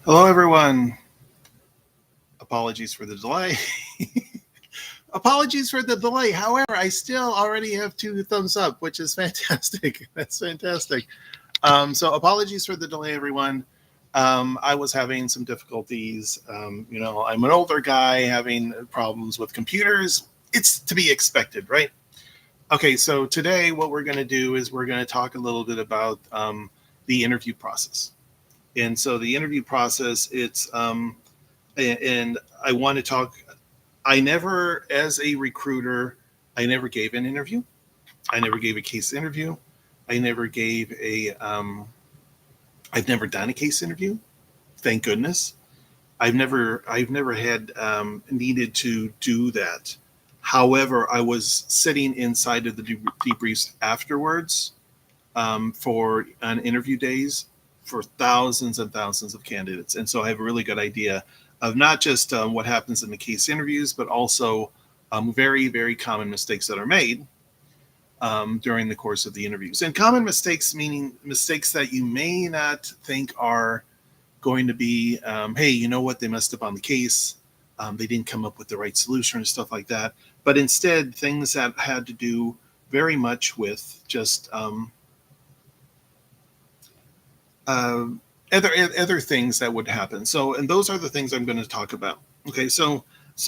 Hello, everyone. Apologies for the delay. Apologies for the delay. However, I still already have 2 thumbs up, which is fantastic. That's fantastic. So apologies for the delay, everyone. I was having some difficulties. I'm an older guy having problems with computers. It's to be expected, right? Okay, so today what we're going to do is we're going to talk a little bit about the interview process. And so the interview process, and I want to talk. I never, as a recruiter, I never gave an interview. I never gave a case interview. I never gave I've never done a case interview. Thank goodness. I've never had needed to do that. However, I was sitting inside of the debriefs afterwards for on interview days for thousands and thousands of candidates, and so I have a really good idea of not just what happens in the case interviews, but also very, very common mistakes that are made during the course of the interviews. And common mistakes meaning mistakes that you may not think are going to be, hey, you know what, they messed up on the case. They didn't come up with the right solution and stuff like that. But instead, things that had to do very much with just uh, other things that would happen. So, and those are the things I'm going to talk about. Okay, so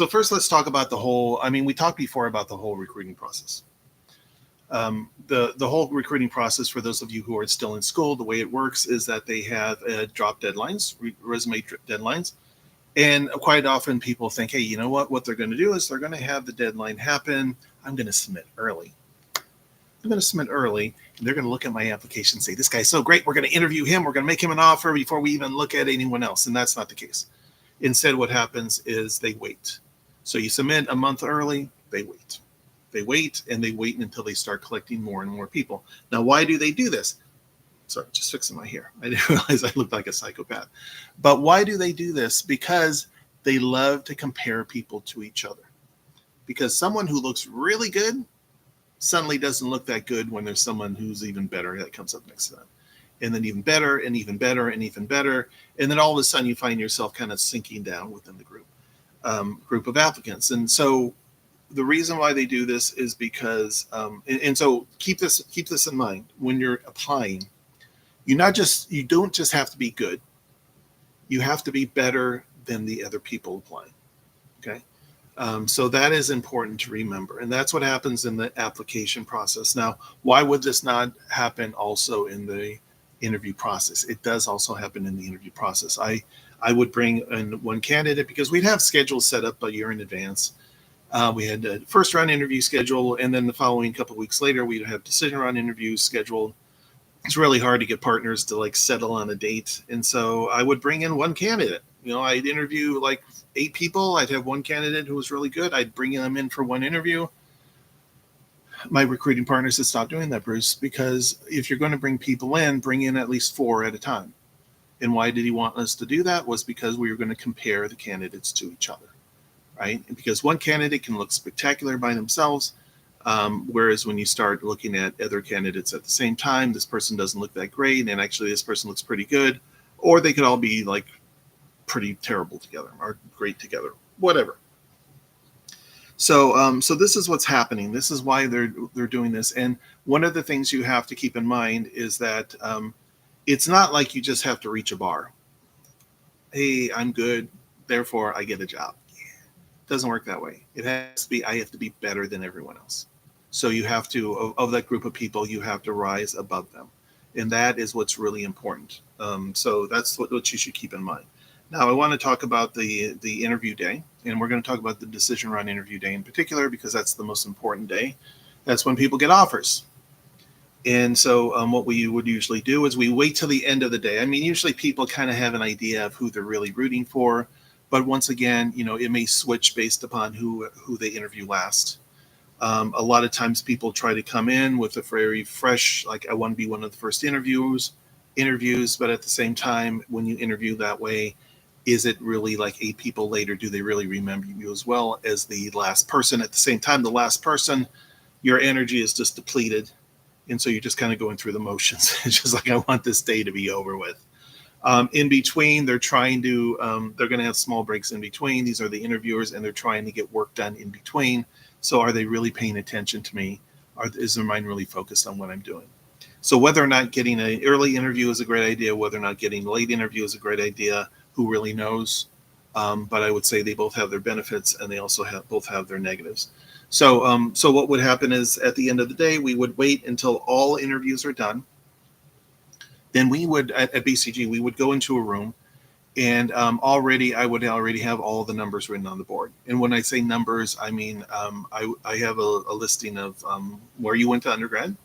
first let's talk about the whole. I mean, we talked before about the whole recruiting process. The whole recruiting process for those of you who are still in school, the way it works is that they have drop deadlines, resume deadlines, and quite often people think, hey, you know what they're going to do is they're going to have the deadline happen. I'm going to submit early. I'm going to submit early, and they're going to look at my application and say, this guy's so great, we're going to interview him, we're going to make him an offer before we even look at anyone else. And that's not the case. Instead, what happens is they wait. So you submit a month early, they wait. They wait, and they wait until they start collecting more and more people. Now, why do they do this? Sorry, just fixing my hair. I didn't realize I looked like a psychopath. But why do they do this? Because they love to compare people to each other. Because someone who looks really good suddenly doesn't look that good when there's someone who's even better that comes up next to them. And then even better, and even better, and even better. And then all of a sudden you find yourself kind of sinking down within the group of applicants. And so the reason why they do this is because, and so keep this in mind when you're applying. You don't just have to be good. You have to be better than the other people applying. Okay. So that is important to remember. And that's what happens in the application process. Now, why would this not happen also in the interview process? It does also happen in the interview process. I would bring in one candidate because we'd have schedules set up a year in advance. We had a first round interview schedule, and then the following couple of weeks later, we'd have decision round interviews scheduled. It's really hard to get partners to like settle on a date. And so I would bring in one candidate. I'd interview like 8 people. I'd have one candidate who was really good. I'd bring them in for one interview. My recruiting partners said, stop doing that, Bruce, because if you're going to bring people in, bring in at least 4 at a time. And why did he want us to do that? Was because we were going to compare the candidates to each other, right? And because one candidate can look spectacular by themselves, whereas when you start looking at other candidates at the same time, this person doesn't look that great, and actually this person looks pretty good, or they could all be like pretty terrible together or great together, whatever. So this is what's happening. This is why they're doing this. And one of the things you have to keep in mind is that it's not like you just have to reach a bar. Hey, I'm good, therefore I get a job. It doesn't work that way. It has to be, I have to be better than everyone else. So you have to, of that group of people, you have to rise above them. And that is what's really important. So that's what you should keep in mind. Now, I want to talk about the interview day, and we're going to talk about the decision round interview day in particular, because that's the most important day. That's when people get offers. And so what we would usually do is we wait till the end of the day. I mean, usually people kind of have an idea of who they're really rooting for. But once again, it may switch based upon who they interview last. A lot of times people try to come in with a very fresh, like I want to be one of the first interviews. But at the same time, when you interview that way, is it really like 8 people later? Do they really remember you as well as the last person? At the same time, the last person, your energy is just depleted. And so you're just kind of going through the motions. It's just like, I want this day to be over with. In between, they're trying to, they're going to have small breaks in between. These are the interviewers, and they're trying to get work done in between. So are they really paying attention to me? Is their mind really focused on what I'm doing? So whether or not getting an early interview is a great idea, whether or not getting a late interview is a great idea, who really knows? But I would say they both have their benefits, and they also both have their negatives. So what would happen is at the end of the day, we would wait until all interviews are done. Then we would, at BCG, we would go into a room, and I would already have all the numbers written on the board. And when I say numbers, I mean I have a listing of where you went to undergrad,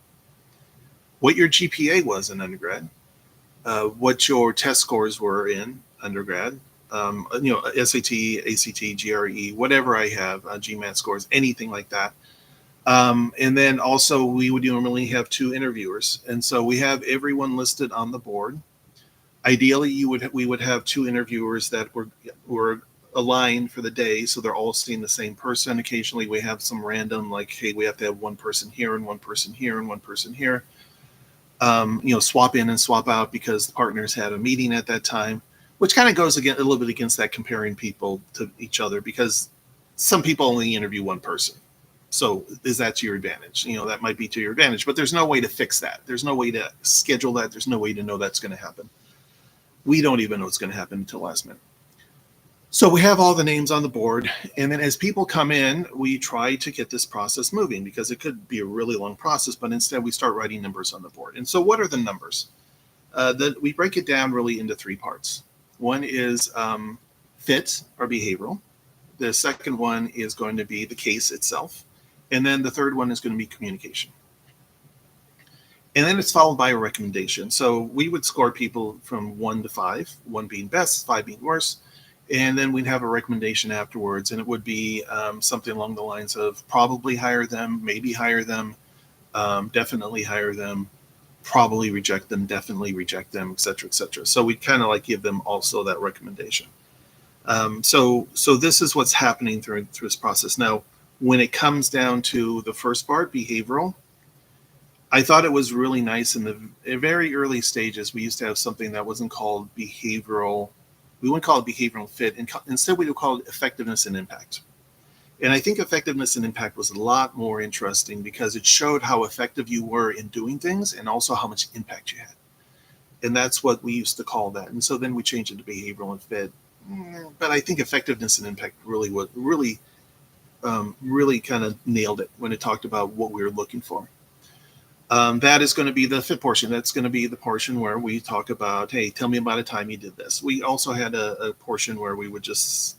what your GPA was in undergrad, what your test scores were in undergrad, SAT, ACT, GRE, whatever I have, GMAT scores, anything like that. And then also we would normally have 2 interviewers. And so we have everyone listed on the board. Ideally, we would have 2 interviewers that were aligned for the day, so they're all seeing the same person. Occasionally we have some random, like, hey, we have to have one person here and one person here and one person here. Swap in and swap out because the partners had a meeting at that time, which kind of goes a little bit against that comparing people to each other, because some people only interview one person. So is that to your advantage? That might be to your advantage, but there's no way to fix that. There's no way to schedule that. There's no way to know that's going to happen. We don't even know what's going to happen until last minute. So we have all the names on the board, and then as people come in, we try to get this process moving, because it could be a really long process, but instead we start writing numbers on the board. And so what are the numbers? We break it down really into 3 parts. One is fit or behavioral. The second one is going to be the case itself. And then the third one is going to be communication. And then it's followed by a recommendation. So we would score people from 1 to 5, 1 being best, 5 being worse. And then we'd have a recommendation afterwards. And it would be something along the lines of probably hire them, maybe hire them, definitely hire them, probably reject them, definitely reject them, et cetera, et cetera. So we kind of like give them also that recommendation. So this is what's happening through this process. Now, when it comes down to the first part, behavioral, I thought it was really nice in the very early stages. We used to have something that wasn't called behavioral. We wouldn't call it behavioral fit. Instead, we would call it effectiveness and impact. And I think effectiveness and impact was a lot more interesting because it showed how effective you were in doing things and also how much impact you had. And that's what we used to call that. And so then we changed it to behavioral and fit. But I think effectiveness and impact really kind of nailed it when it talked about what we were looking for. That is going to be the fit portion. That's going to be the portion where we talk about, hey, tell me about a time you did this. We also had a portion where we would just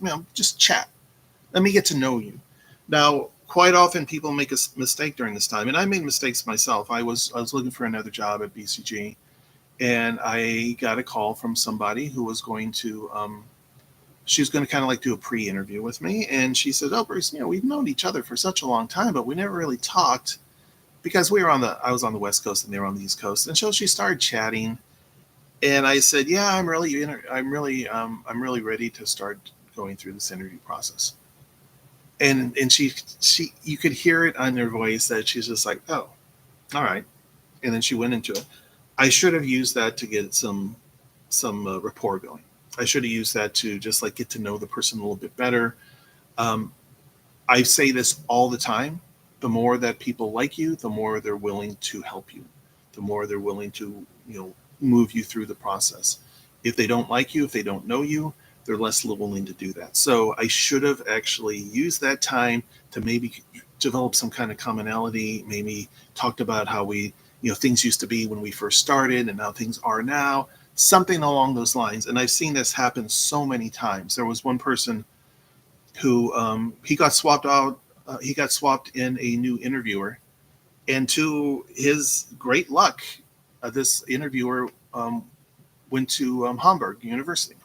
chat. Let me get to know you. Now, quite often people make a mistake during this time, and I made mistakes myself. I was looking for another job at BCG, and I got a call from somebody who was going to she was going to kind of like do a pre-interview with me. And she said, oh, Bruce, we've known each other for such a long time, but we never really talked because I was on the West Coast and they were on the East Coast. And so she started chatting. And I said, yeah, I'm really ready to start going through this interview process. And she you could hear it on her voice that she's just like, oh, all right. And then she went into it. I should have used that to get some rapport going. I should have used that to just like get to know the person a little bit better. I say this all the time. The more that people like you, the more they're willing to help you. The more they're willing to, move you through the process. If they don't like you, if they don't know you, they're less willing to do that. So I should have actually used that time to maybe develop some kind of commonality, maybe talked about how we, things used to be when we first started and how things are now. Something along those lines. And I've seen this happen so many times. There was one person who he got swapped out. He got swapped in a new interviewer. And to his great luck, this interviewer went to Hamburg University.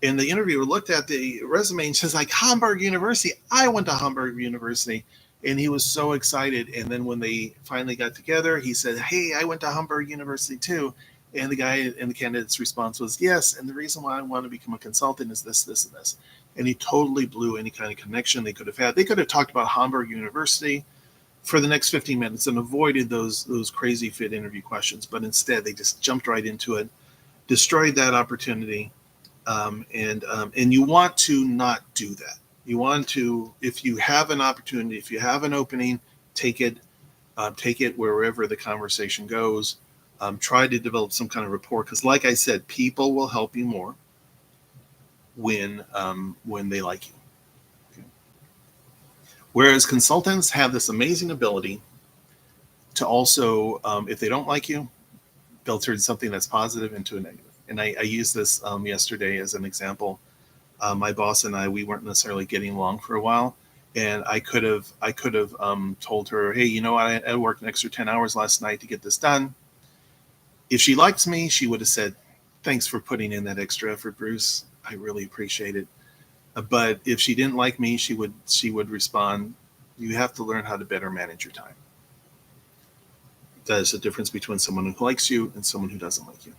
And the interviewer looked at the resume and says, like, Hamburg University, I went to Hamburg University. And he was so excited. And then when they finally got together, he said, hey, I went to Hamburg University too. And the guy and the candidate's response was, yes. And the reason why I want to become a consultant is this, this, and this. And he totally blew any kind of connection they could have had. They could have talked about Hamburg University for the next 15 minutes and avoided those crazy fit interview questions. But instead, they just jumped right into it. destroyed that opportunity. And you want to not do that. You want to, if you have an opportunity, if you have an opening, take it. Take it wherever the conversation goes. Try to develop some kind of rapport, because, like I said, people will help you more when they like you. Okay. Whereas consultants have this amazing ability to also, if they don't like you, they'll turn something that's positive into a negative. And I used this yesterday as an example. My boss and we weren't necessarily getting along for a while, and I could have told her, hey, you know, I worked an extra 10 hours last night to get this done. If she liked me, she would have said, thanks for putting in that extra effort, Bruce. I really appreciate it. But if she didn't like me, she would respond, you have to learn how to better manage your time. There's a difference between someone who likes you and someone who doesn't like you.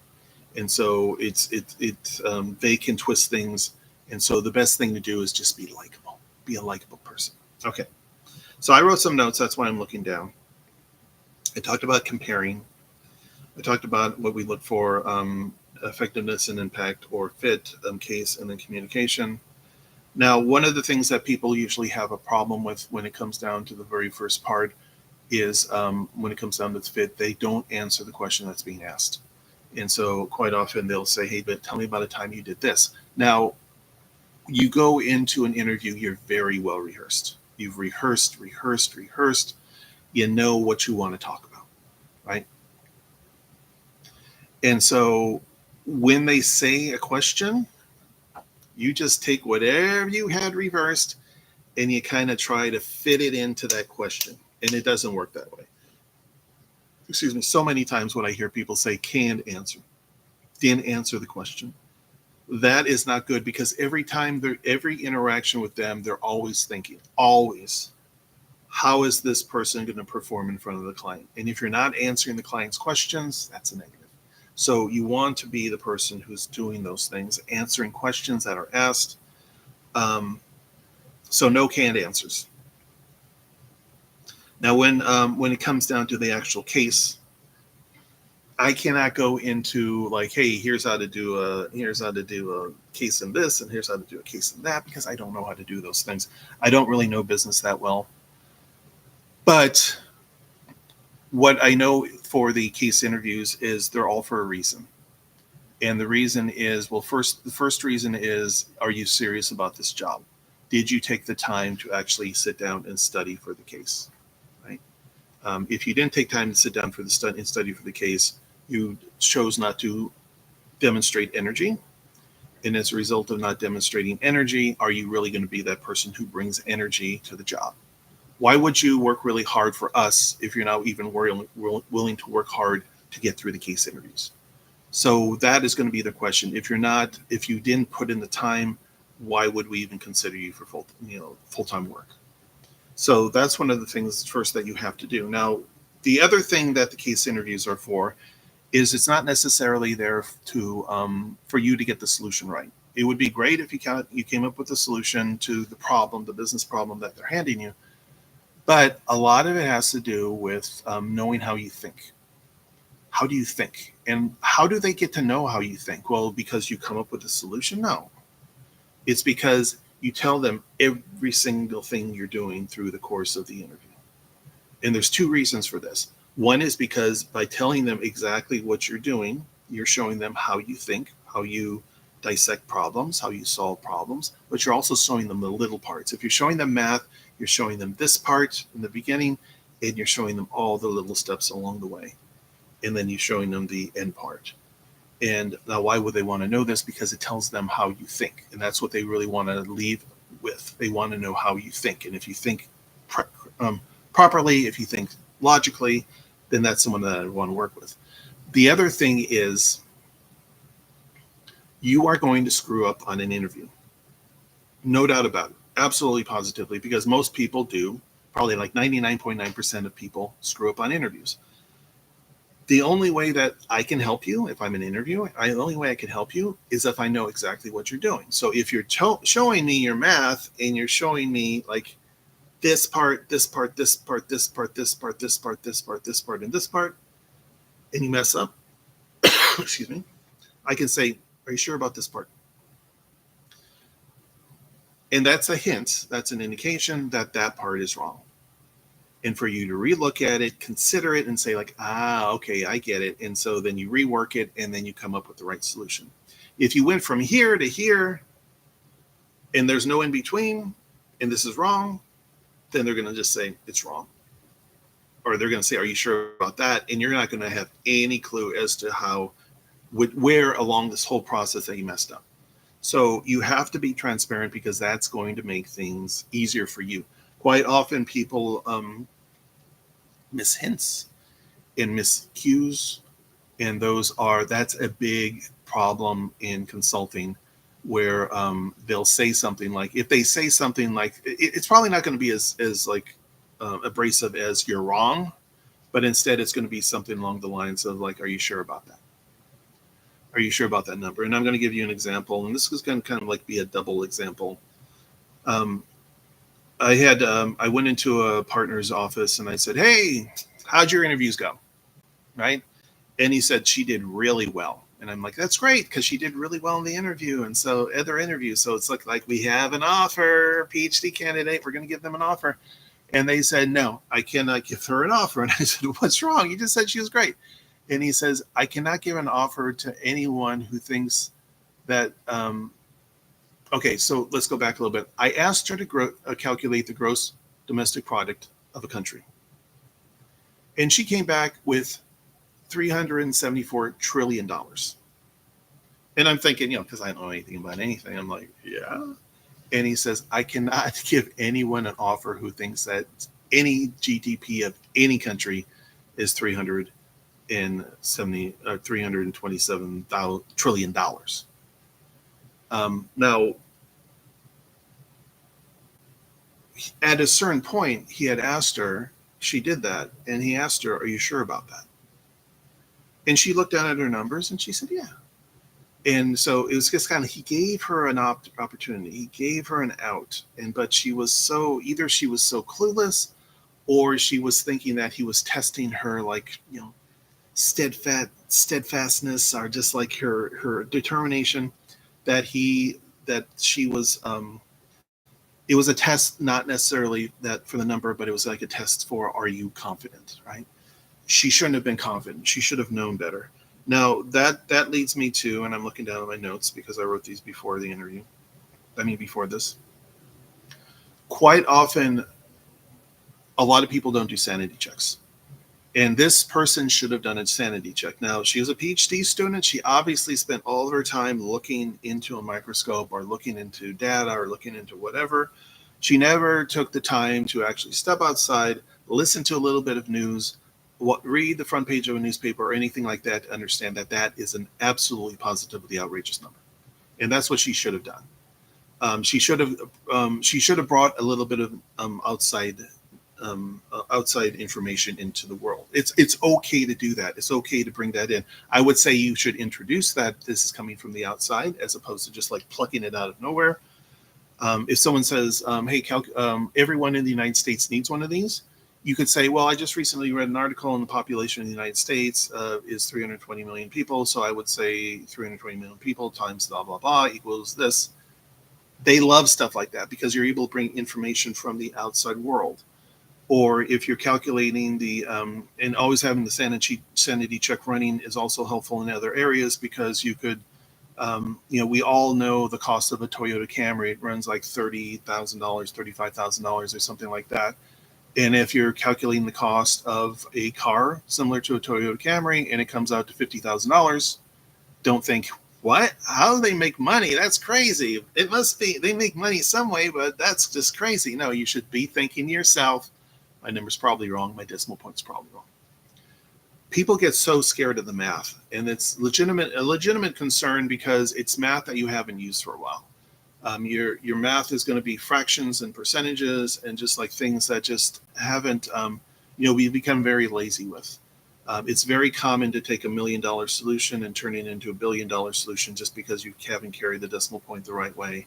And so they can twist things. And so the best thing to do is just be likable. Be a likable person. Okay. So I wrote some notes. That's why I'm looking down. I talked about comparing. I talked about what we look for, effectiveness and impact, or fit, case, and then communication. Now, one of the things that people usually have a problem with when it comes down to the very first part is when it comes down to fit, they don't answer the question that's being asked. And so quite often they'll say, hey, but tell me about a time you did this. Now, you go into an interview, you're very well rehearsed. You've rehearsed. You know what you want to talk about, right? And so when they say a question, you just take whatever you had rehearsed and you kind of try to fit it into that question. And it doesn't work that way. Excuse me. So many times when I hear people say can't answer, didn't answer the question, that is not good, because every interaction with them, they're always thinking, always, how is this person going to perform in front of the client? And if you're not answering the client's questions, that's a negative. So you want to be the person who's doing those things, answering questions that are asked. So no canned answers. Now, when it comes down to the actual case, I cannot go into like, hey, here's how to do a case in this, and here's how to do a case in that, because I don't know how to do those things. I don't really know business that well. But what I know for the case interviews is they're all for a reason. And the reason is, well, the first reason is, are you serious about this job? Did you take the time to actually sit down and study for the case? Right? If you didn't take time to sit down for the study for the case, you chose not to demonstrate energy. And as a result of not demonstrating energy, are you really going to be that person who brings energy to the job? Why would you work really hard for us if you're not even willing to work hard to get through the case interviews? So that is going to be the question. If you didn't put in the time, why would we even consider you for full-time work? So that's one of the things first that you have to do. Now, the other thing that the case interviews are for is it's not necessarily there for you to get the solution right. It would be great if you came up with a solution to the business problem that they're handing you. But a lot of it has to do with knowing how you think. How do you think? And how do they get to know how you think? Well, because you come up with a solution? No. It's because you tell them every single thing you're doing through the course of the interview. And there's two reasons for this. One is because by telling them exactly what you're doing, you're showing them how you think, how you dissect problems, how you solve problems, but you're also showing them the little parts. If you're showing them math, you're showing them this part in the beginning, and you're showing them all the little steps along the way. And then you're showing them the end part. And now, why would they want to know this? Because it tells them how you think. And that's what they really want to leave with. They want to know how you think. And if you think properly, if you think logically, then that's someone that I want to work with. The other thing is, you are going to screw up on an interview. No doubt about it. Absolutely, positively, because most people do. Probably like 99.9% of people screw up on interviews. The only way that I can help you, if I'm an interviewer, the only way I can help you is if I know exactly what you're doing. So if you're showing me your math and you're showing me like this part, this part, this part, this part, this part, this part, this part, this part, and this part, and you mess up, excuse me, I can say, are you sure about this part? And that's a hint, that's an indication that that part is wrong. And for you to relook at it, consider it, and say like, okay, I get it. And so then you rework it, and then you come up with the right solution. If you went from here to here, and there's no in between, and this is wrong, then they're going to just say it's wrong. Or they're going to say, are you sure about that? And you're not going to have any clue as to where along this whole process that you messed up. So you have to be transparent, because that's going to make things easier for you. Quite often people miss hints and miss cues, and that's a big problem in consulting, where they'll say something like, if they say something like, it's probably not going to be as like abrasive as you're wrong, but instead it's going to be something along the lines of like, are you sure about that? Are you sure about that number? And I'm going to give you an example, and this is going to kind of like be a double example. I went into a partner's office and I said, hey, how'd your interviews go? Right? And he said, she did really well. And I'm like, that's great, because she did really well in the interview. And so other interviews. So it's like we have an offer, PhD candidate, we're going to give them an offer. And they said, no, I cannot give her an offer. And I said, what's wrong? You just said she was great. And he says, I cannot give an offer to anyone who thinks that, okay, so let's go back a little bit. I asked her to calculate the gross domestic product of a country. And she came back with $374 trillion. And I'm thinking, because I don't know anything about anything, I'm like, yeah. And he says, I cannot give anyone an offer who thinks that any GDP of any country is $327 trillion. Now, at a certain point, he had asked her, she did that, and he asked her, are you sure about that? And she looked down at her numbers and she said, yeah. And so it was just kind of, he gave her an opportunity. He gave her an out. But she was either she was so clueless, or she was thinking that he was testing her, like, steadfastness, or just like her determination, that she was, it was a test, not necessarily that for the number, but it was like a test for, are you confident, right? She shouldn't have been confident. She should have known better. Now that leads me to, and I'm looking down at my notes because I wrote these before the interview. Before this. Quite often, a lot of people don't do sanity checks. And this person should have done a sanity check. Now, she was a PhD student. She obviously spent all of her time looking into a microscope, or looking into data, or looking into whatever. She never took the time to actually step outside, listen to a little bit of news, read the front page of a newspaper or anything like that, to understand that that is an absolutely positively outrageous number. And that's what she should have done. She should have brought a little bit of outside information into the world. It's okay to do that. It's okay to bring that in. I would say you should introduce that this is coming from the outside, as opposed to just like plucking it out of nowhere. If someone says, hey, everyone in the United States needs one of these, you could say, well, I just recently read an article, and the population in the United States is 320 million people. So I would say 320 million people times blah, blah, blah equals this. They love stuff like that, because you're able to bring information from the outside world. Or if you're calculating and always having the sanity check running is also helpful in other areas, because you could, we all know the cost of a Toyota Camry. It runs like $30,000, $35,000 or something like that. And if you're calculating the cost of a car similar to a Toyota Camry and it comes out to $50,000, don't think, what? How do they make money? That's crazy. It must be, they make money some way, but that's just crazy. No, you should be thinking to yourself, my number's probably wrong. My decimal point's probably wrong. People get so scared of the math, and it's a legitimate concern, because it's math that you haven't used for a while. Your math is going to be fractions and percentages, and just like things that just haven't, we've become very lazy with. It's very common to take $1 million solution and turn it into $1 billion solution just because you haven't carried the decimal point the right way.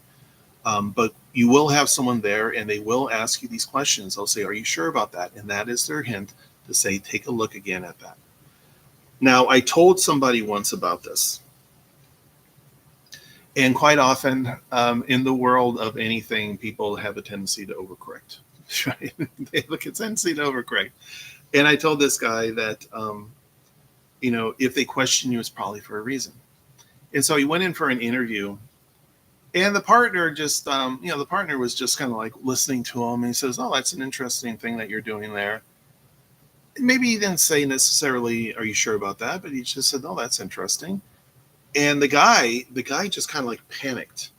But you will have someone there, and they will ask you these questions. They'll say, are you sure about that? And that is their hint to say, take a look again at that. Now, I told somebody once about this. And quite often, in the world of anything, people have a tendency to overcorrect. Right? They have a tendency to overcorrect. And I told this guy that, if they question you, it's probably for a reason. And so he went in for an interview, and the partner the partner was just kind of like listening to him. And he says, "Oh, that's an interesting thing that you're doing there." Maybe he didn't say necessarily, "Are you sure about that?" But he just said, "Oh, that's interesting." And the guy just kind of like panicked,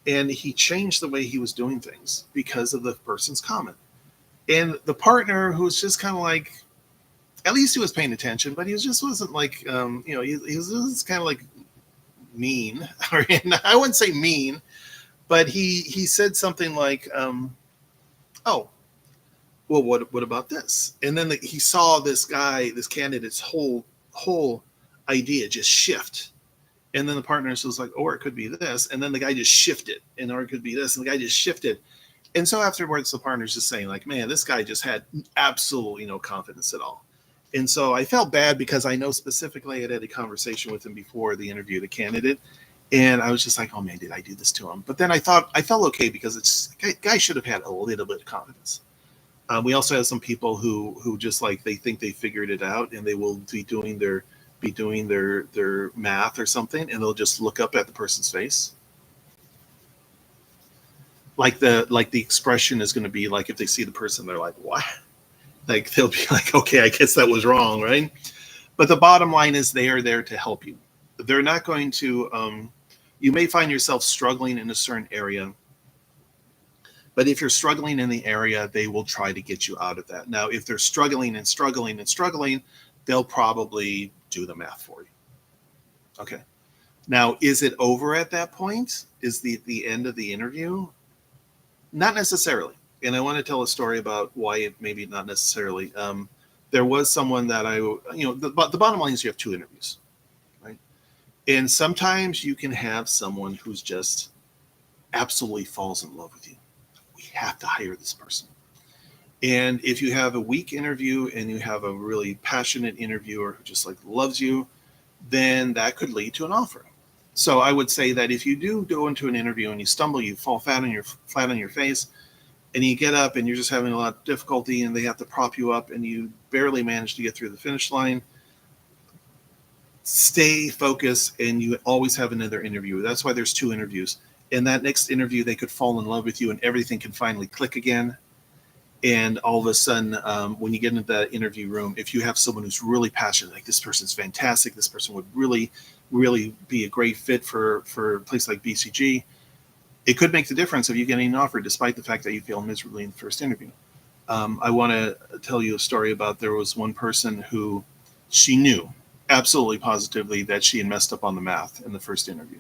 and he changed the way he was doing things because of the person's comment. And the partner, who was just kind of like, at least he was paying attention, but he just wasn't like, he was kind of like mean, or I wouldn't say mean, but he said something like, "Oh, well, what about this?" And then he saw this candidate's whole idea just shift. And then the partner was like, "Or it could be this," and then the guy just shifted, and or it could be this, and the guy just shifted. And so afterwards, the partner's just saying like, "Man, this guy just had absolutely no confidence at all." And so I felt bad because I know specifically I had a conversation with him before the interview, the candidate, and I was just like, "Oh man, did I do this to him?" But then I thought I felt okay because it's guy should have had a little bit of confidence. We also have some people who just like they think they figured it out, and they will be doing their math or something, and they'll just look up at the person's face. Like the expression is going to be like, if they see the person, they're like, "What?" Like they'll be like, "Okay, I guess that was wrong," right? But the bottom line is they are there to help you. They're not going to. You may find yourself struggling in a certain area, but if you're struggling in the area, they will try to get you out of that. Now, if they're struggling and struggling and struggling, they'll probably do the math for you. Okay. Now, is it over at that point? Is the end of the interview? Not necessarily. And I want to tell a story about why it maybe not necessarily. There was someone that the bottom line is you have two interviews, right? And sometimes you can have someone who's just absolutely falls in love with you. We have to hire this person. And if you have a weak interview and you have a really passionate interviewer who just like loves you, then that could lead to an offer. So I would say that if you do go into an interview and you stumble, you fall flat on your face, and you get up and you're just having a lot of difficulty, and they have to prop you up, and you barely manage to get through the finish line, stay focused, and you always have another interview. That's why there's two interviews. In that next interview, they could fall in love with you, and everything can finally click again. And all of a sudden, when you get into that interview room, if you have someone who's really passionate, like this person's fantastic, this person would really, really be a great fit for a place like BCG, it could make the difference of you getting an offer, despite the fact that you failed miserably in the first interview. I want to tell you a story about, there was one person who she knew absolutely positively that she had messed up on the math in the first interview.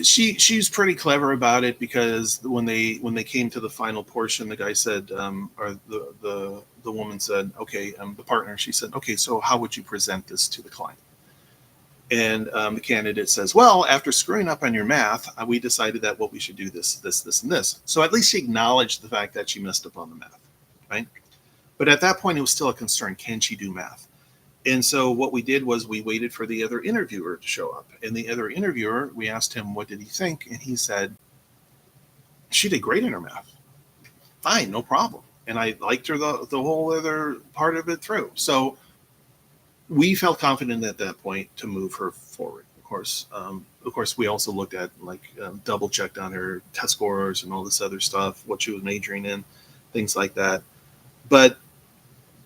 She's pretty clever about it, because when they came to the final portion, the guy said, or the woman said, "Okay," the partner, she said, "Okay, so how would you present this to the client?" And the candidate says, "Well, after screwing up on your math, we decided that what we should do this, and this." So at least she acknowledged the fact that she messed up on the math, right? But at that point, it was still a concern: can she do math? And so what we did was we waited for the other interviewer to show up. And the other interviewer, we asked him, what did he think? And he said, "She did great in her math. Fine, no problem." And I liked her the whole other part of it through. So we felt confident at that point to move her forward. Of course, we also looked at double checked on her test scores and all this other stuff, what she was majoring in, things like that. But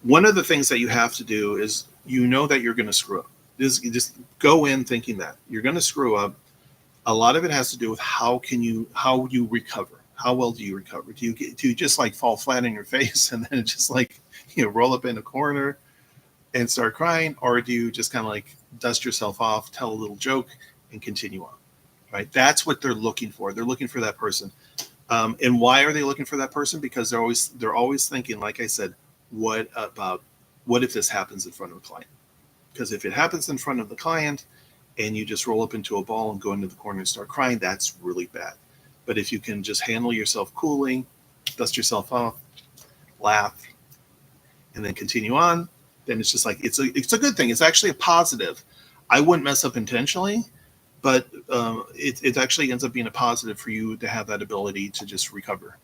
one of the things that you have to do is, that you're going to screw up. Just go in thinking that you're going to screw up. A lot of it has to do with how you recover. How well do you recover? Do you just like fall flat on your face and then just like roll up in a corner and start crying, or do you just kind of like dust yourself off, tell a little joke, and continue on? Right? That's what they're looking for. They're looking for that person. And why are they looking for that person? Because they're always thinking, like I said, what if this happens in front of a client? Because if it happens in front of the client and you just roll up into a ball and go into the corner and start crying, that's really bad. But if you can just handle yourself coolly, dust yourself off, laugh, and then continue on, then it's just like, it's a good thing. It's actually a positive. I wouldn't mess up intentionally, but it actually ends up being a positive for you to have that ability to just recover.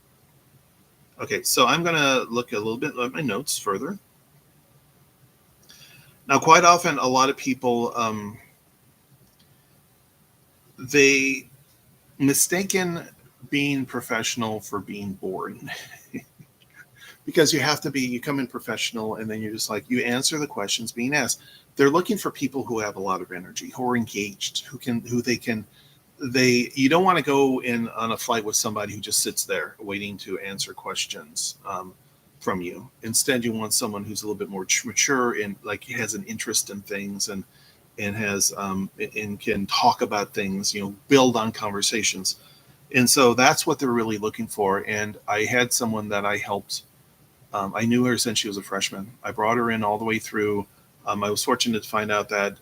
Okay, so I'm going to look a little bit at my notes further. Now, quite often, a lot of people, they mistaken being professional for being boring. Because you come in professional and then you're just like, you answer the questions being asked. They're looking for people who have a lot of energy, who are engaged, you don't want to go in on a flight with somebody who just sits there waiting to answer questions from you. Instead, you want someone who's a little bit more mature and like has an interest in things and has and can talk about things, build on conversations. And so that's what they're really looking for. And I had someone that I helped. I knew her since she was a freshman. I brought her in all the way through. I was fortunate to find out that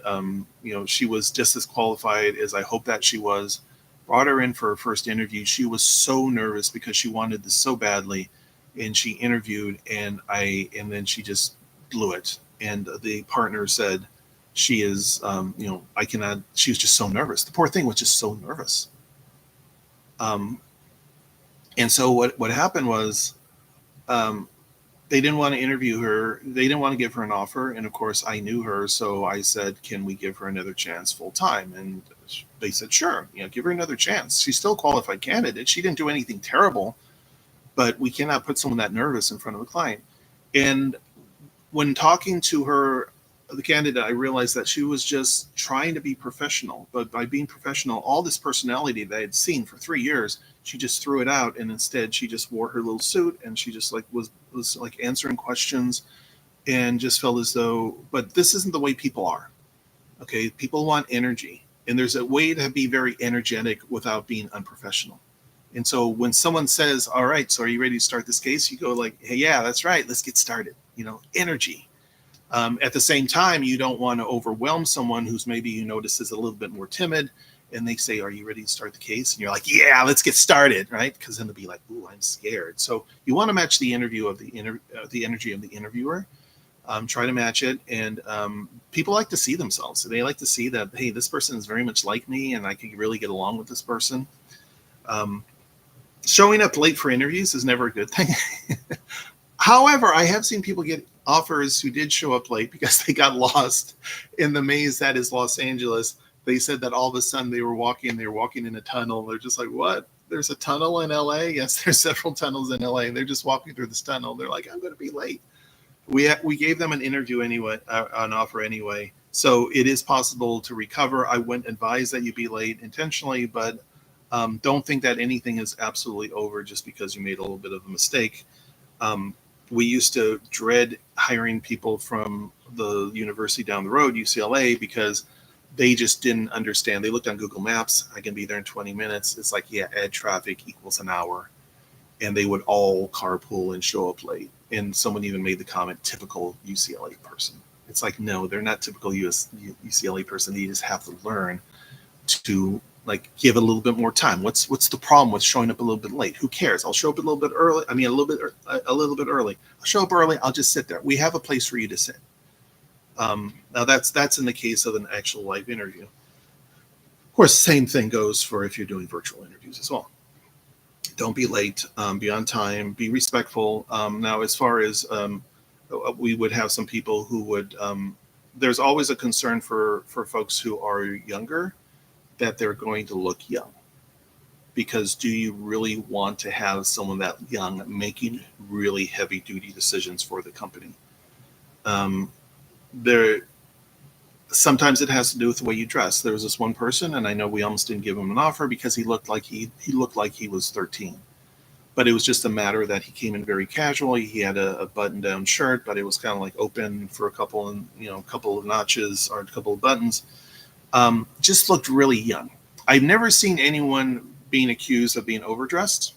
she was just as qualified as I hoped that she was. Brought her in for her first interview. She was so nervous because she wanted this so badly, and she interviewed, and then she just blew it. And the partner said, "She is, I cannot." She was just so nervous. The poor thing was just so nervous. And so what happened was. They didn't want to interview her. They didn't want to give her an offer. And of course, I knew her. So I said, can we give her another chance full time? And they said, sure, give her another chance. She's still a qualified candidate. She didn't do anything terrible, but we cannot put someone that nervous in front of a client. And when talking to her, the candidate, I realized that she was just trying to be professional. But by being professional, all this personality that I had seen for 3 years, she just threw it out, and instead she just wore her little suit, and she just was like answering questions, and just felt as though. But this isn't the way people are. Okay, people want energy, and there's a way to be very energetic without being unprofessional. And so when someone says, "All right, so are you ready to start this case?" You go like, "Hey, yeah, that's right. Let's get started." Energy. At the same time, you don't want to overwhelm someone who's maybe you notice is a little bit more timid, and they say, "Are you ready to start the case?" And you're like, "Yeah, let's get started," right? Because then they'll be like, "Ooh, I'm scared." So you want to match the energy of the interviewer. Try to match it, and people like to see themselves. They like to see that, hey, this person is very much like me, and I can really get along with this person. Showing up late for interviews is never a good thing. However, I have seen people get offers who did show up late because they got lost in the maze that is Los Angeles. They said that all of a sudden they were walking in a tunnel. They're just like, what? There's a tunnel in LA? Yes, there's several tunnels in LA. And they're just walking through this tunnel. They're like, I'm going to be late. We gave them an interview anyway, an offer anyway. So it is possible to recover. I wouldn't advise that you be late intentionally, but don't think that anything is absolutely over just because you made a little bit of a mistake. We used to dread hiring people from the university down the road, UCLA, because they just didn't understand. They looked on Google Maps. I can be there in 20 minutes. It's like, yeah, add traffic equals an hour. And they would all carpool and show up late. And someone even made the comment, typical UCLA person. It's like, no, they're not typical UCLA person. They just have to learn to give a little bit more time. What's the problem with showing up a little bit late? Who cares? I'll show up a little bit early. I mean, a little bit early. I'll show up early. I'll just sit there. We have a place for you to sit. Now that's in the case of an actual live interview. Of course, the same thing goes for if you're doing virtual interviews as well. Don't be late. Be on time. Be respectful. Now, as far as we would have some people who would. There's always a concern for folks who are younger, that they're going to look young. Because do you really want to have someone that young making really heavy duty decisions for the company? Sometimes it has to do with the way you dress. There was this one person, and I know we almost didn't give him an offer because he looked like he was 13. But it was just a matter that he came in very casual. He had a button-down shirt, but it was kind of like open for a couple of notches or a couple of buttons. Just looked really young. I've never seen anyone being accused of being overdressed.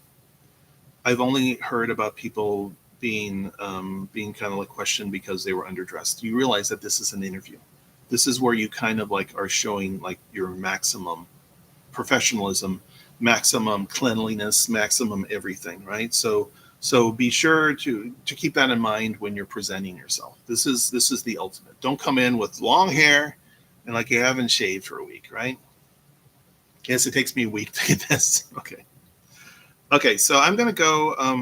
I've only heard about people being kind of like questioned because they were underdressed. You realize that this is an interview. This is where you kind of like are showing like your maximum professionalism, maximum cleanliness, maximum everything, right? So be sure to keep that in mind when you're presenting yourself. This is the ultimate. Don't come in with long hair and like you haven't shaved for a week, right? Yes, it takes me a week to get this. Okay. Okay, so I'm going to go, let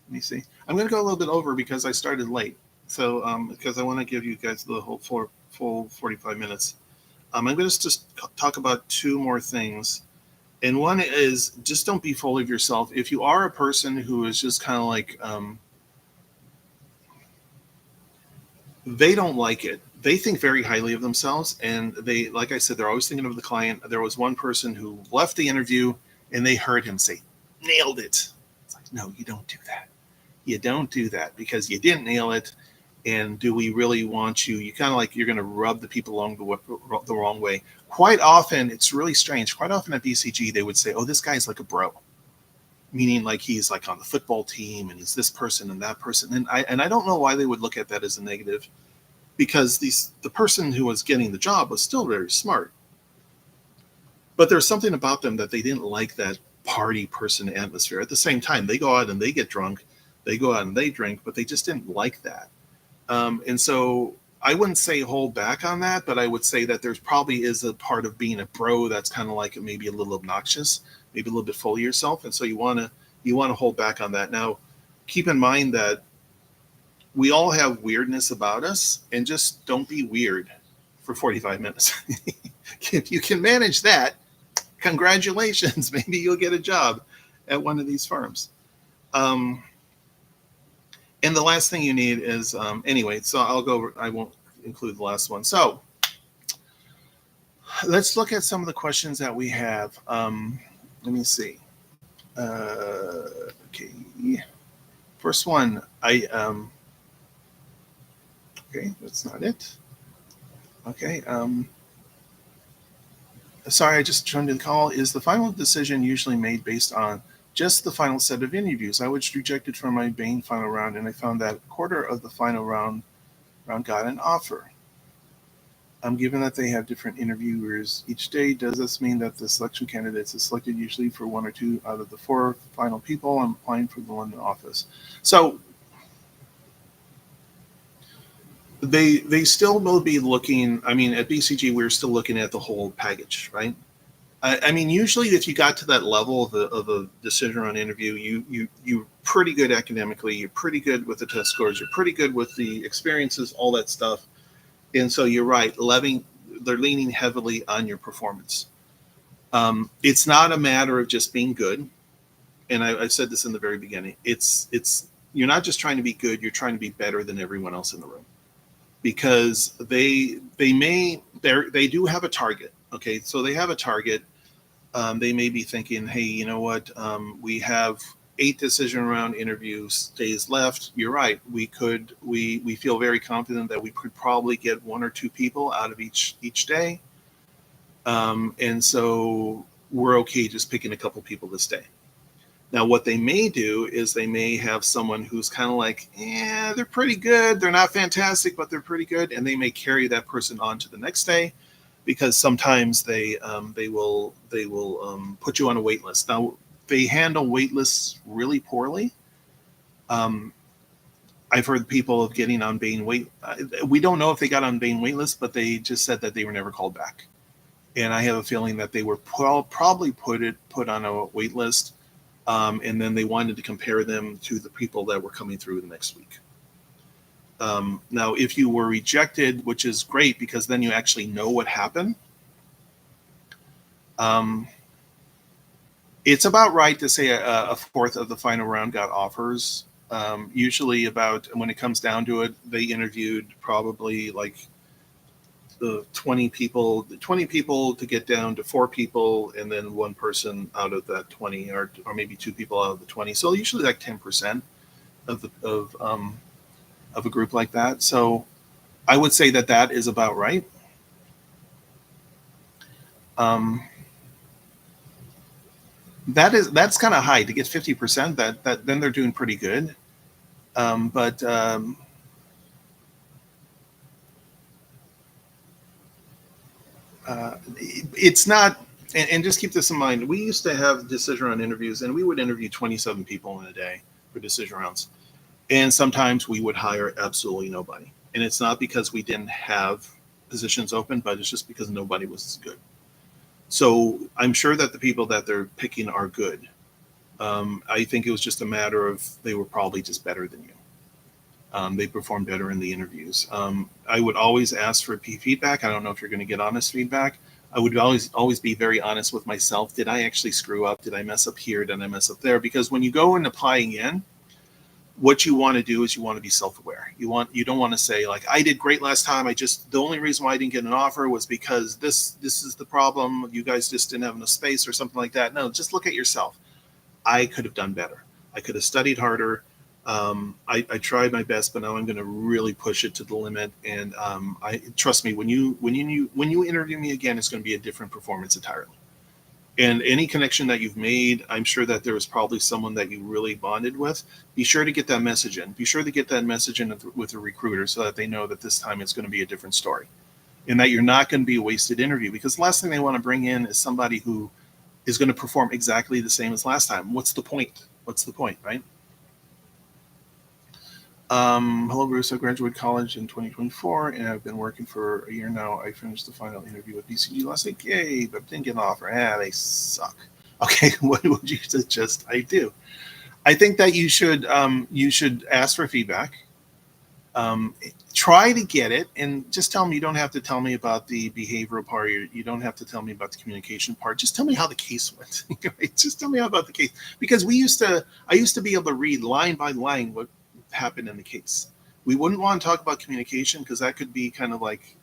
me see. I'm going to go a little bit over because I started late. So, because I want to give you guys the whole full 45 minutes. I'm going to just talk about two more things. And one is just don't be full of yourself. If you are a person who is just kind of like, they don't like it. They think very highly of themselves. And they, like I said, they're always thinking of the client. There was one person who left the interview and they heard him say, nailed it. It's like, no, you don't do that. You don't do that because you didn't nail it. And do we really want you? You kind of like you're going to rub the people along the wrong way. Quite often, it's really strange. Quite often at BCG, they would say, oh, this guy's like a bro, meaning like he's like on the football team and he's this person and that person. And I don't know why they would look at that as a negative, because the person who was getting the job was still very smart. But there's something about them that they didn't like, that party person atmosphere. At the same time, they go out and they get drunk, they go out and they drink, but they just didn't like that. And so I wouldn't say hold back on that, but I would say that there's probably is a part of being a bro that's kind of like maybe a little obnoxious, maybe a little bit full of yourself. And so you want to hold back on that. Now, keep in mind that we all have weirdness about us, and just don't be weird for 45 minutes. If you can manage that, congratulations. Maybe you'll get a job at one of these firms. And the last thing you need is, anyway, so I won't include the last one. So let's look at some of the questions that we have. Let me see. Okay. First one, okay, that's not it. Okay. Sorry, I just joined the call. Is the final decision usually made based on just the final set of interviews? I was rejected from my Bain final round, and I found that a quarter of the final round got an offer. Given that they have different interviewers each day, does this mean that the selection candidates is selected usually for one or two out of the four final people? I'm applying for the London office. So they still will be looking. I mean, at BCG, we're still looking at the whole package, right? I mean, usually if you got to that level of a decision on interview, you're pretty good academically, you're pretty good with the test scores, you're pretty good with the experiences, all that stuff. And so you're right, they're leaning heavily on your performance. It's not a matter of just being good. And I said this in the very beginning. It's you're not just trying to be good, you're trying to be better than everyone else in the room. Because they do have a target. Okay, so they have a target. They may be thinking, hey, you know what? We have 8 decision round interviews days left. You're right. We feel very confident that we could probably get 1 or 2 people out of each day. And so we're okay just picking a couple people this day. Now, what they may do is they may have someone who's kind of like, yeah, they're pretty good. They're not fantastic, but they're pretty good. And they may carry that person on to the next day, because sometimes they will put you on a wait list. Now, they handle wait lists really poorly. I've heard people of getting on Bain we don't know if they got on Bain wait list, but they just said that they were never called back. And I have a feeling that they were probably put on a wait list. And then they wanted to compare them to the people that were coming through the next week. Now, if you were rejected, which is great because then you actually know what happened, it's about right to say a fourth of the final round got offers. Usually when it comes down to it, they interviewed probably like the 20 people to get down to 4 people, and then 1 person out of that 20, or maybe 2 people out of the 20. So usually like 10% of a group like that. So I would say that is about right. That's kind of high to get 50%. That then they're doing pretty good. But it's not, and just keep this in mind. We used to have decision round interviews, and we would interview 27 people in a day for decision rounds. And sometimes we would hire absolutely nobody. And it's not because we didn't have positions open, but it's just because nobody was good. So I'm sure that the people that they're picking are good. I think it was just a matter of they were probably just better than you. They performed better in the interviews. I would always ask for feedback. I don't know if you're going to get honest feedback. I would always be very honest with myself. Did I actually screw up? Did I mess up here? Did I mess up there? Because when you go and applying in, what you want to do is you want to be self-aware. You don't want to say like I did great last time. The only reason why I didn't get an offer was because this is the problem. You guys just didn't have enough space or something like that. No, just look at yourself. I could have done better. I could have studied harder. I tried my best, but now I'm going to really push it to the limit. And I trust me, when you interview me again, it's going to be a different performance entirely. And any connection that you've made, I'm sure that there was probably someone that you really bonded with. Be sure to get that message in. Be sure to get that message in with a recruiter so that they know that this time it's going to be a different story and that you're not going to be a wasted interview. Because the last thing they want to bring in is somebody who is going to perform exactly the same as last time. What's the point? What's the point, right? Hello, Bruce. I graduated college in 2024, and I've been working for a year now. I finished the final interview with BCG last week. Yay, but didn't get an offer. They suck. Okay, what would you suggest I do? I think that you should ask for feedback. Try to get it, and just tell me. You don't have to tell me about the behavioral part. You don't have to tell me about the communication part. Just tell me how the case went. Just tell me about the case, because I used to be able to read line by line what happened in the case. We wouldn't want to talk about communication because that could be kind of like,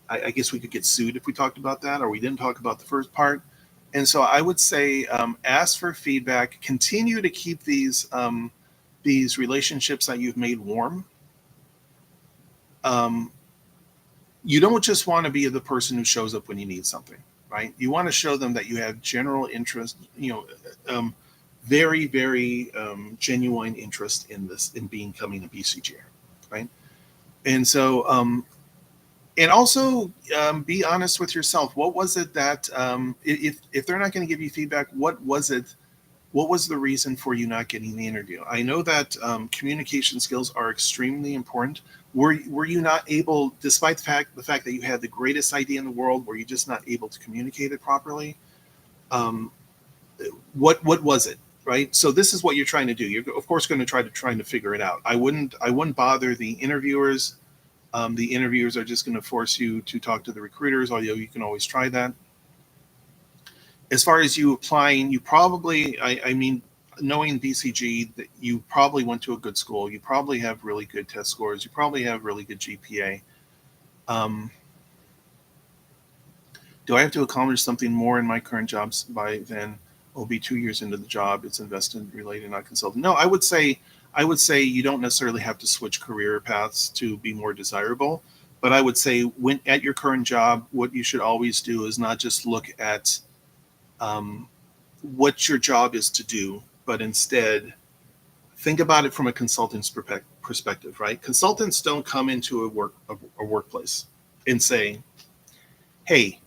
I guess we could get sued if we talked about that, or we didn't talk about the first part. And so I would say ask for feedback. Continue to keep these relationships that you've made warm. Um, you don't just want to be the person who shows up when you need something, right? You want to show them that you have general interest, very, very genuine interest in becoming a BCG, right? And so, and also be honest with yourself. What was it that, if they're not going to give you feedback, what was it? What was the reason for you not getting the interview? I know that communication skills are extremely important. Were you not able, despite the fact that you had the greatest idea in the world, were you just not able to communicate it properly? What was it? Right. So this is what you're trying to do. You're of course going to trying to figure it out. I wouldn't bother the interviewers. The interviewers are just going to force you to talk to the recruiters, although you can always try that. As far as you applying, you probably, I mean, knowing BCG, that you probably went to a good school. You probably have really good test scores. You probably have really good GPA. Do I have to accomplish something more in my current jobs by then? Will be 2 years into the job. It's investment related, not consulting. No, I would say you don't necessarily have to switch career paths to be more desirable. But I would say when at your current job, what you should always do is not just look at what your job is to do, but instead think about it from a consultant's perspective, right? Consultants don't come into a workplace and say, hey,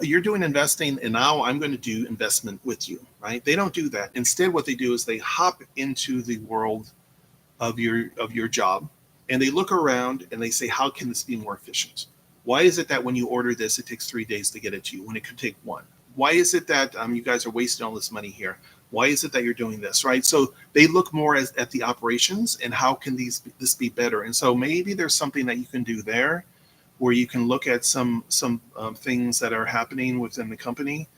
you're doing investing and now I'm going to do investment with you, right? They don't do that. Instead, what they do is they hop into the world of your job and they look around and they say, how can this be more efficient? Why is it that when you order this, it takes 3 days to get it to you when it could take one? Why is it that you guys are wasting all this money here? Why is it that you're doing this, right? So they look more at the operations and how can this be better? And so maybe there's something that you can do there where you can look at some things that are happening within the company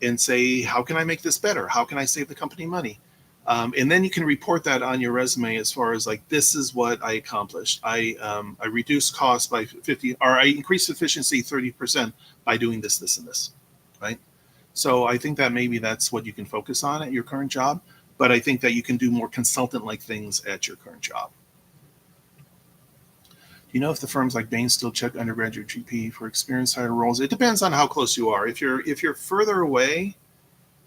and say, how can I make this better? How can I save the company money? And then you can report that on your resume as far as like, this is what I accomplished. I reduced costs by 50, or I increased efficiency 30% by doing this, this, and this, right? So I think that maybe that's what you can focus on at your current job. But I think that you can do more consultant-like things at your current job. Do you know if the firms like Bain still check undergraduate GP for experienced higher roles? It depends on how close you are. If you're further away,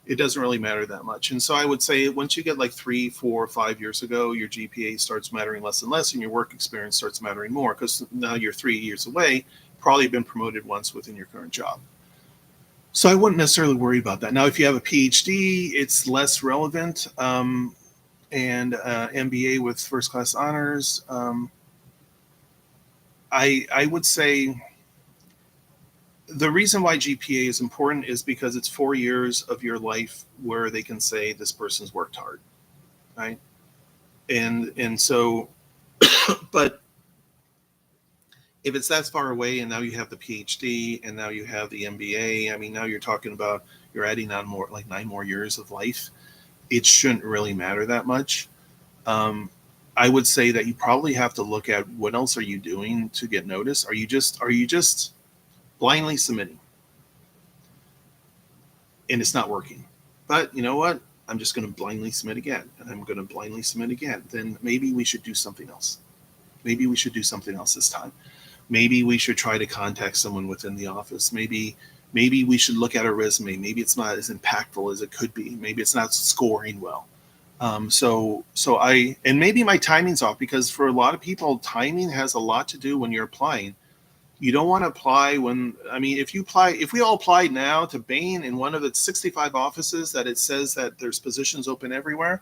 it doesn't really matter that much. And so I would say once you get like 3, 4, 5 years ago, your GPA starts mattering less and less, and your work experience starts mattering more because now you're 3 years away, probably been promoted once within your current job. So I wouldn't necessarily worry about that. Now, if you have a PhD, it's less relevant, and MBA with first class honors. I would say the reason why GPA is important is because it's 4 years of your life where they can say this person's worked hard, right? And so, but if it's that far away and now you have the PhD and now you have the MBA, I mean, now you're talking about you're adding on more like 9 more years of life. It shouldn't really matter that much. I would say that you probably have to look at what else are you doing to get noticed. Are you just blindly submitting and it's not working? But you know what? I'm just going to blindly submit again, and I'm going to blindly submit again. Then maybe we should do something else. Maybe we should do something else this time. Maybe we should try to contact someone within the office. Maybe we should look at a resume. Maybe it's not as impactful as it could be. Maybe it's not scoring well. And maybe my timing's off, because for a lot of people, timing has a lot to do when you're applying. You don't want to apply if we all applied now to Bain in one of its 65 offices that it says that there's positions open everywhere,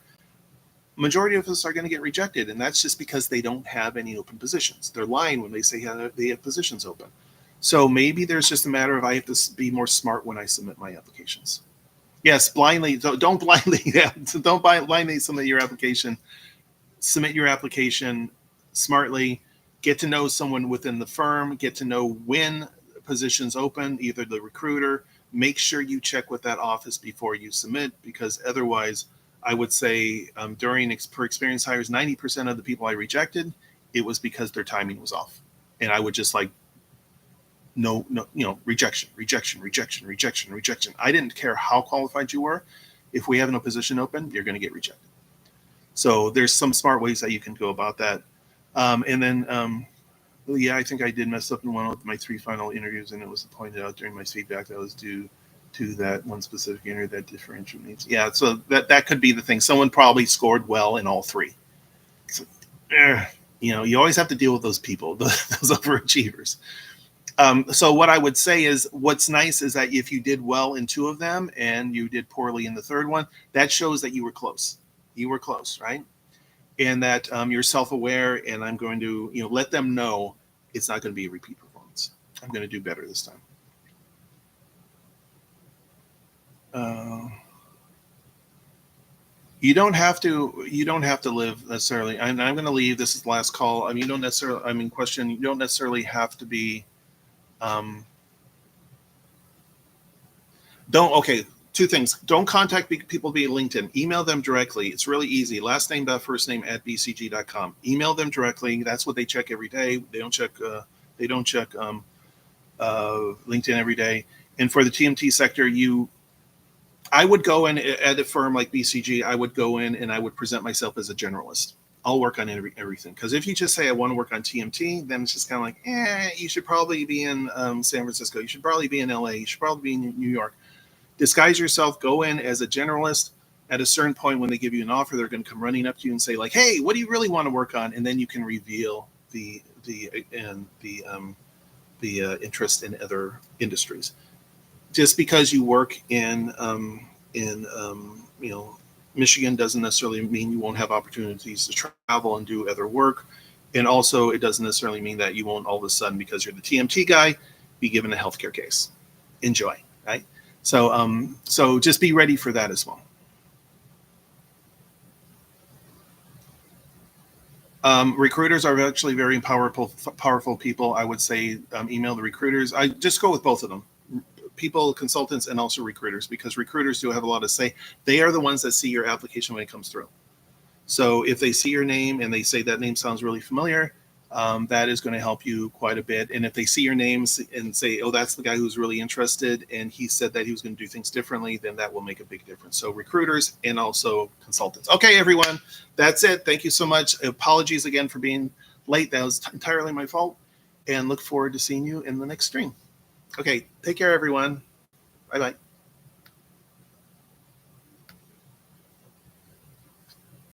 majority of us are going to get rejected. And that's just because they don't have any open positions. They're lying when they say they have positions open. So maybe there's just a matter of I have to be more smart when I submit my applications. Yes, blindly. Don't blindly. Yeah, don't blindly submit your application. Submit your application smartly. Get to know someone within the firm. Get to know when positions open, either the recruiter. Make sure you check with that office before you submit, because otherwise, I would say per experience hires, 90% of the people I rejected, it was because their timing was off, and I would just like. No, rejection. I didn't care how qualified you were. If we have no position open, you're going to get rejected. So there's some smart ways that you can go about that. I think I did mess up in one of my 3 final interviews, and it was pointed out during my feedback that was due to that one specific interview, that differential needs. Yeah, so that could be the thing. Someone probably scored well in all 3. So, you always have to deal with those people, those overachievers. So what I would say is, what's nice is that if you did well in 2 of them and you did poorly in the 3rd one, that shows that you were close. You were close, right? And that you're self-aware, and I'm going to let them know it's not going to be a repeat performance. I'm going to do better this time. You don't have to live necessarily. I'm going to leave. This is the last call. You don't necessarily have to be. Okay, 2 things. Don't contact people via LinkedIn. Email them directly. It's really easy. Last name, first name @bcg.com. Email them directly. That's what they check every day. They don't check LinkedIn every day. And for the TMT sector, I would go in at a firm like BCG. I would go in and I would present myself as a generalist. I'll work on everything. Because if you just say I want to work on TMT, then it's just kind of like, you should probably be in San Francisco. You should probably be in LA. You should probably be in New York. Disguise yourself. Go in as a generalist. At a certain point, when they give you an offer, they're going to come running up to you and say, like, hey, what do you really want to work on? And then you can reveal the interest in other industries. Just because you work in Michigan doesn't necessarily mean you won't have opportunities to travel and do other work. And also, it doesn't necessarily mean that you won't all of a sudden, because you're the TMT guy, be given a healthcare case. Enjoy, right? So just be ready for that as well. Recruiters are actually very powerful people. I would say email the recruiters. I just go with both of them. People, consultants, and also recruiters, because recruiters do have a lot to say. They are the ones that see your application when it comes through. So if they see your name and they say that name sounds really familiar, that is going to help you quite a bit. And if they see your names and say, oh, that's the guy who's really interested and he said that he was going to do things differently, then that will make a big difference. So recruiters and also consultants. Okay, everyone, that's it. Thank you so much. Apologies again for being late. That was entirely my fault, and look forward to seeing you in the next stream. Okay, take care, everyone. Bye-bye.